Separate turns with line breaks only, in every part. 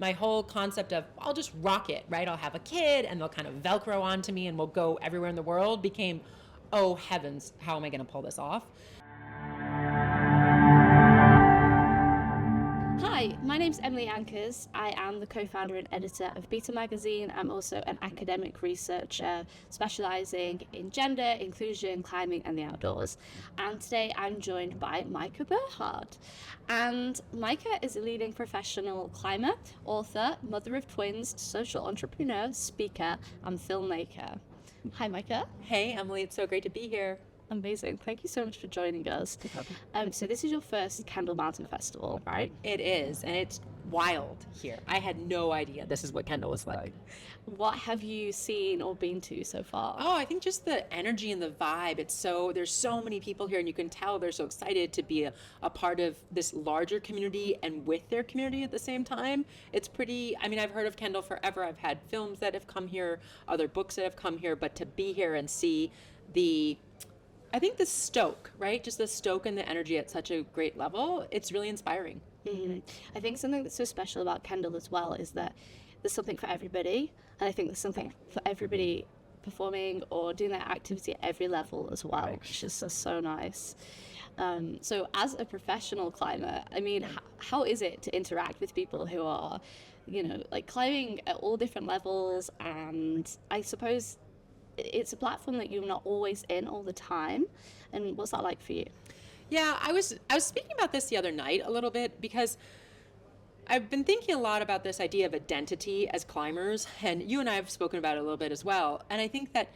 my whole concept of I'll just rock it, right? I'll have a kid and they'll kind of Velcro onto me and we'll go everywhere in the world became, oh heavens, how am I going to pull this off?
Hi, my name's Emily Ankers. I am the co-founder and editor of Beta Magazine. I'm also an academic researcher specialising in gender, inclusion, climbing and the outdoors. And today I'm joined by Majka Burhardt. And Majka is a leading professional climber, author, mother of twins, social entrepreneur, speaker and filmmaker. Hi Majka.
Hey Emily, it's so great to be here.
Amazing. Thank you so much for joining us. So this is your first Kendal Mountain Festival, right?
It is, and it's wild here. I had no idea this is what Kendal was like.
What have you seen or been to so far?
Oh, I think just the energy and the vibe. There's so many people here and you can tell they're so excited to be a part of this larger community and with their community at the same time. It's pretty, I've heard of Kendal forever. I've had films that have come here, other books that have come here, but to be here and see the stoke, right? Just the stoke and the energy at such a great level, it's really inspiring.
Mm-hmm. I think something that's so special about Kendal as well is that there's something for everybody. And I think there's something for everybody performing or doing that activity at every level as well, which is just so nice. So as a professional climber, how is it to interact with people who are, climbing at all different levels? And I suppose it's a platform that you're not always in all the time. And what's that like for you?
Yeah, I was speaking about this the other night a little bit because I've been thinking a lot about this idea of identity as climbers, and you and I have spoken about it a little bit as well. And I think that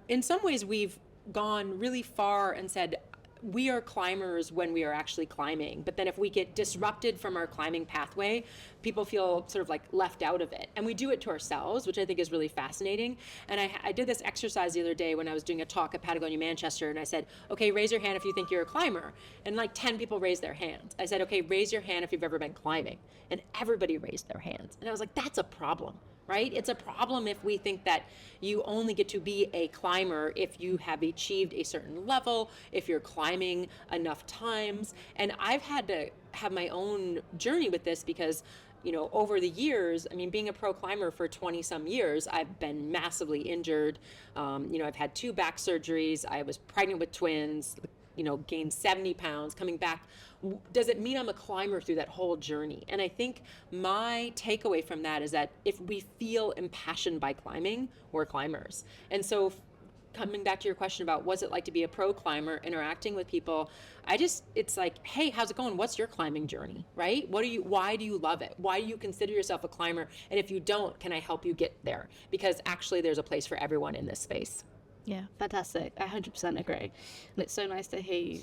in some ways we've gone really far and said, we are climbers when we are actually climbing. But then if we get disrupted from our climbing pathway, people feel sort of like left out of it. And we do it to ourselves, which I think is really fascinating. And I did this exercise the other day when I was doing a talk at Patagonia Manchester, and I said, okay, raise your hand if you think you're a climber. And like 10 people raised their hands. I said, okay, raise your hand if you've ever been climbing. And everybody raised their hands. And I was like, that's a problem. Right? It's a problem if we think that you only get to be a climber if you have achieved a certain level, if you're climbing enough times. And I've had to have my own journey with this because, over the years, being a pro climber for 20 some years, I've been massively injured. I've had 2 back surgeries. I was pregnant with twins, gained 70 pounds coming back. Does it mean I'm a climber through that whole journey? And I think my takeaway from that is that if we feel impassioned by climbing, we're climbers. And so coming back to your question about what's it like to be a pro climber, interacting with people, it's like, hey, how's it going? What's your climbing journey, right? Why do you love it? Why do you consider yourself a climber? And if you don't, can I help you get there? Because actually there's a place for everyone in this space.
Yeah, fantastic. I 100% agree. And it's so nice to hear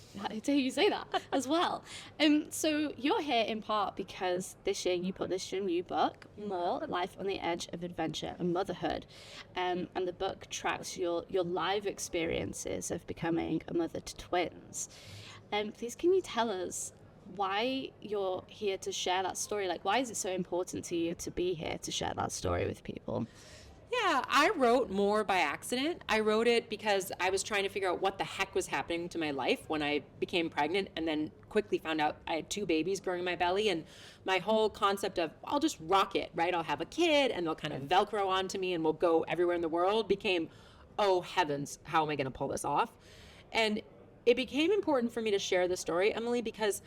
you say that as well. So you're here in part because this year you published your new book, More, Life on the Edge of Adventure and Motherhood. And the book tracks your live experiences of becoming a mother to twins. Please, can you tell us why you're here to share that story? Like, why is it so important to you to be here to share that story with people?
Yeah, I wrote More by accident. I wrote it because I was trying to figure out what the heck was happening to my life when I became pregnant and then quickly found out I had 2 babies growing in my belly. And my whole concept of I'll just rock it, right? I'll have a kid and they'll kind of Velcro onto me and we'll go everywhere in the world became, oh heavens, how am I going to pull this off? And it became important for me to share the story, Emily, because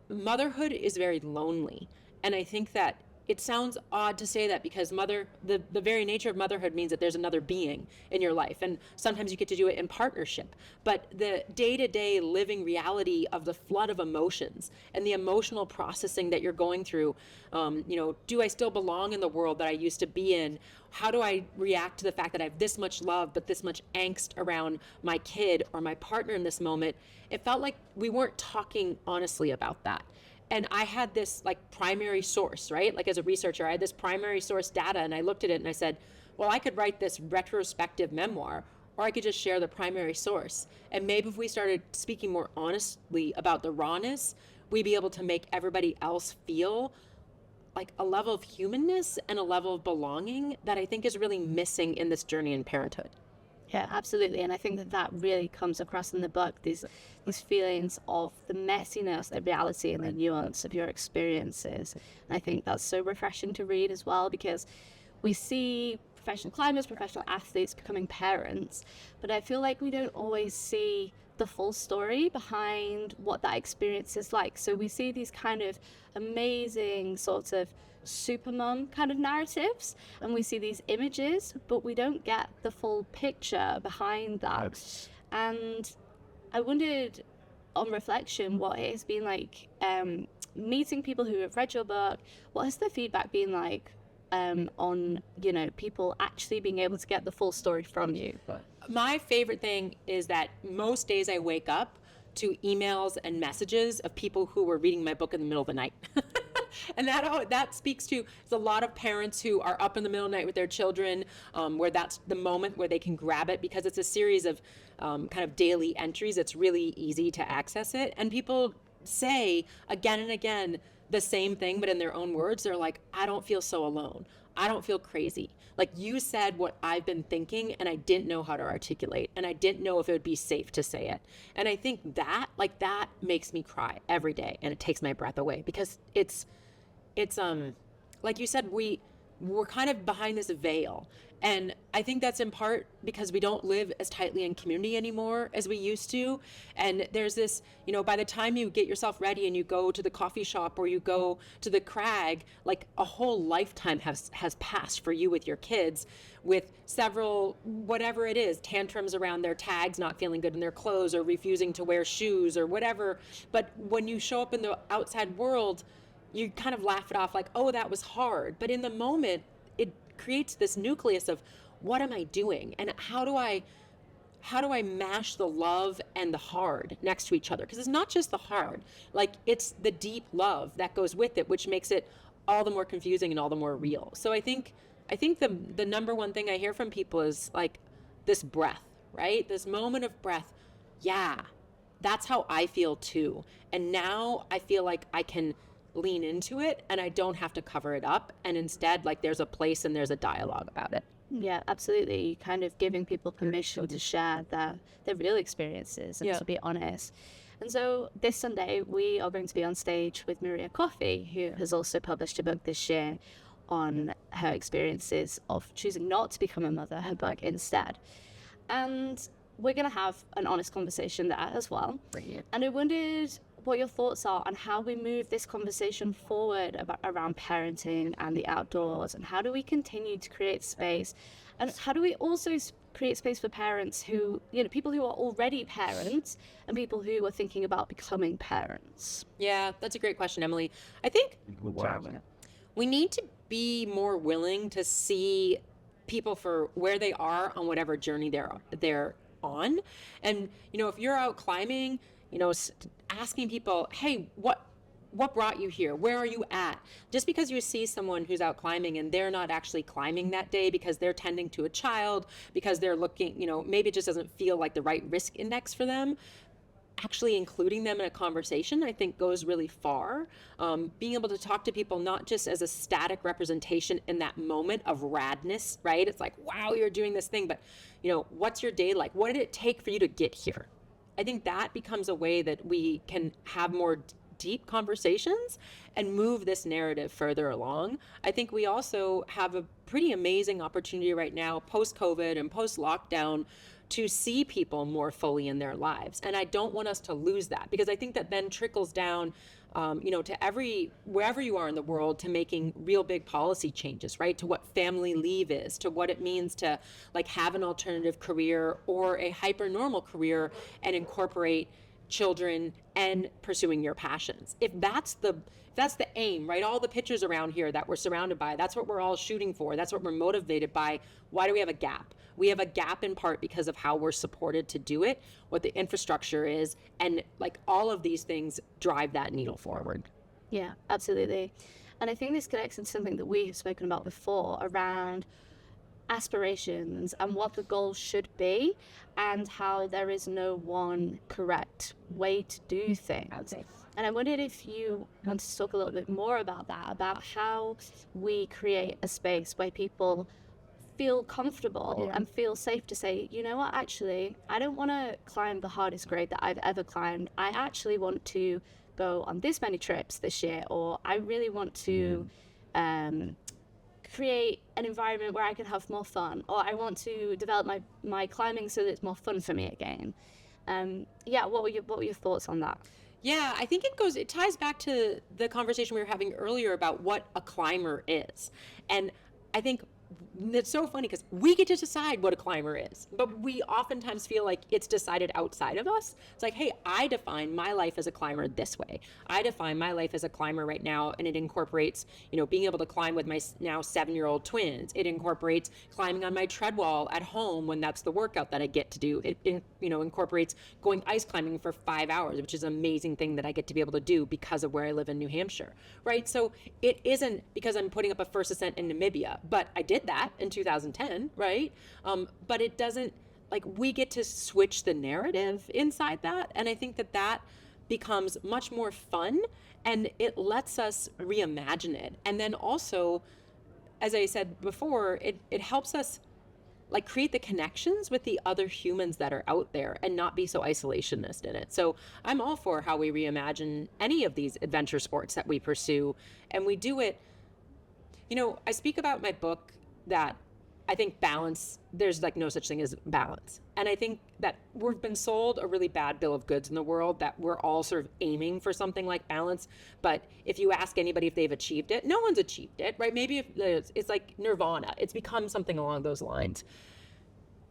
motherhood is very lonely. And I think that it sounds odd to say that because the very nature of motherhood means that there's another being in your life. And sometimes you get to do it in partnership. But the day-to-day living reality of the flood of emotions and the emotional processing that you're going through, do I still belong in the world that I used to be in? How do I react to the fact that I have this much love, but this much angst around my kid or my partner in this moment? It felt like we weren't talking honestly about that. And I had this primary source, right? Like as a researcher, I had this primary source data and I looked at it and I said, well, I could write this retrospective memoir or I could just share the primary source. And maybe if we started speaking more honestly about the rawness, we'd be able to make everybody else feel like a level of humanness and a level of belonging that I think is really missing in this journey in parenthood.
Yeah, absolutely. And I think that that really comes across in the book, these feelings of the messiness, the reality and the nuance of your experiences. And I think that's so refreshing to read as well, because we see professional climbers, professional athletes becoming parents, but I feel like we don't always see the full story behind what that experience is like. So we see these kind of amazing sort of supermom kind of narratives, and we see these images, but we don't get the full picture behind that.
Yes.
And I wondered, on reflection, what it has been like meeting people who have read your book. What has the feedback been like on, you know, people actually being able to get the full story from you?
My favorite thing is that most days I wake up to emails and messages of people who were reading my book in the middle of the night. And that speaks to, there's a lot of parents who are up in the middle of the night with their children, where that's the moment where they can grab it, because it's a series of kind of daily entries. It's really easy to access it. And people say again and again the same thing, but in their own words. They're like, I don't feel so alone. I don't feel crazy. Like, you said what I've been thinking, and I didn't know how to articulate, and I didn't know if it would be safe to say it. And I think that, like, that makes me cry every day, and it takes my breath away, because it's like you said, we're kind of behind this veil. And I think that's in part because we don't live as tightly in community anymore as we used to. And there's this, you know, by the time you get yourself ready and you go to the coffee shop or you go to the crag, like a whole lifetime has passed for you with your kids, with several, whatever it is, tantrums around their tags, not feeling good in their clothes, or refusing to wear shoes or whatever. But when you show up in the outside world, you kind of laugh it off like, oh, that was hard. But in the moment, it creates this nucleus of, what am I doing? And how do I mash the love and the hard next to each other? Because it's not just the hard, like, it's the deep love that goes with it, which makes it all the more confusing and all the more real. So I think the number one thing I hear from people is like this breath, right? This moment of breath. Yeah, that's how I feel too. And now I feel like I can lean into it and I don't have to cover it up. And instead, like, there's a place and there's a dialogue about it.
Yeah, absolutely. Kind of giving people permission to share their real experiences and to be honest. And so this Sunday, we are going to be on stage with Maria Coffey, who has also published a book this year on her experiences of choosing not to become a mother, her book instead. And we're going to have an honest conversation there as well.
Brilliant.
And I wondered what your thoughts are on how we move this conversation forward around parenting and the outdoors, and how do we continue to create space, and how do we also create space for parents who, you know, people who are already parents and people who are thinking about becoming parents.
Yeah, that's a great question, Emily. I think we need to be more willing to see people for where they are on whatever journey they're on. And, you know, if you're out climbing, you know, asking people, hey, what brought you here? Where are you at? Just because you see someone who's out climbing and they're not actually climbing that day because they're tending to a child, because they're looking, you know, maybe it just doesn't feel like the right risk index for them, actually including them in a conversation, I think, goes really far. Being able to talk to people not just as a static representation in that moment of radness, right? It's like, wow, you're doing this thing, but, you know, what's your day like? What did it take for you to get here? I think that becomes a way that we can have more deep conversations and move this narrative further along. I think we also have a pretty amazing opportunity right now, post-COVID and post-lockdown, to see people more fully in their lives. And I don't want us to lose that, because I think that then trickles down, you know, to wherever you are in the world, to making real big policy changes, right? To what family leave is, to what it means to, like, have an alternative career or a hyper normal career and incorporate children and pursuing your passions. If that's the aim, right? All the pictures around here that we're surrounded by, that's what we're all shooting for. That's what we're motivated by. Why do we have a gap? We have a gap in part because of how we're supported to do it, what the infrastructure is, and like all of these things drive that needle forward.
Yeah, absolutely. And I think this connects into something that we have spoken about before around aspirations and what the goals should be, and how there is no one correct way to do things. And I wondered if you want to talk a little bit more about that, about how we create a space where people feel comfortable and feel safe to say, you know what, actually, I don't want to climb the hardest grade that I've ever climbed. I actually want to go on this many trips this year, or I really want to create an environment where I can have more fun, or I want to develop my climbing so that it's more fun for me again. What were your thoughts on that?
Yeah, I think it ties back to the conversation we were having earlier about what a climber is. And I think it's so funny because we get to decide what a climber is, but we oftentimes feel like it's decided outside of us. It's like, hey, I define my life as a climber this way. I define my life as a climber right now, and it incorporates, being able to climb with my now 7-year-old twins. It incorporates climbing on my tread wall at home when that's the workout that I get to do. It incorporates going ice climbing for 5 hours, which is an amazing thing that I get to be able to do because of where I live in New Hampshire, right? So it isn't because I'm putting up a first ascent in Namibia, but I did that in 2010, right? But it doesn't, we get to switch the narrative inside that. And I think that becomes much more fun, and it lets us reimagine it. And then also, as I said before, it helps us create the connections with the other humans that are out there and not be so isolationist in it. So I'm all for how we reimagine any of these adventure sports that we pursue, and we do it. I speak about my book that I think balance, there's no such thing as balance. And I think that we've been sold a really bad bill of goods in the world, that we're all sort of aiming for something like balance. But if you ask anybody if they've achieved it, no one's achieved it, right? Maybe if it's like nirvana, it's become something along those lines.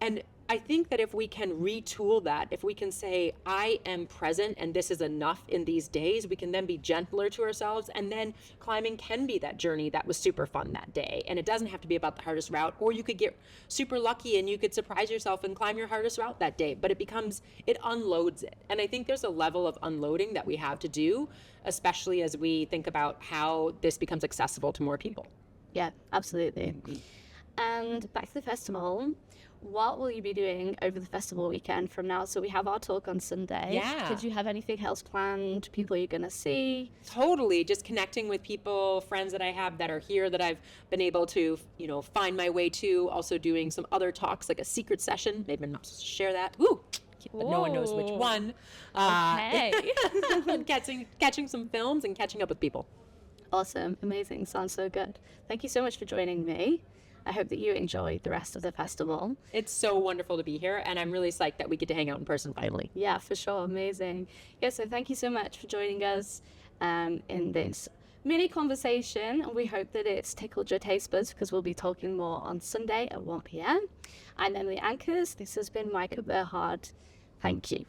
And I think that if we can retool that, if we can say, I am present and this is enough in these days, we can then be gentler to ourselves. And then climbing can be that journey that was super fun that day. And it doesn't have to be about the hardest route, or you could get super lucky and you could surprise yourself and climb your hardest route that day. But it unloads it. And I think there's a level of unloading that we have to do, especially as we think about how this becomes accessible to more people.
Yeah, absolutely. And back to the festival. What will you be doing over the festival weekend from now? So we have our talk on Sunday.
Yeah.
Did you have anything else planned? People you're going to see?
Totally. Just connecting with people, friends that I have that are here that I've been able to, find my way to. Also doing some other talks, like a secret session. Maybe I'm not supposed to share that. Woo! But no one knows which one.
Okay.
And catching some films and catching up with people.
Awesome. Amazing. Sounds so good. Thank you so much for joining me. I hope that you enjoy the rest of the festival.
It's so wonderful to be here, and I'm really psyched that we get to hang out in person finally.
Yeah, for sure. Amazing. Yeah, so thank you so much for joining us in this mini conversation. We hope that it's tickled your taste buds, because we'll be talking more on Sunday at 1 p.m. I'm Emily Ankers. This has been Majka Burhardt. Thank you.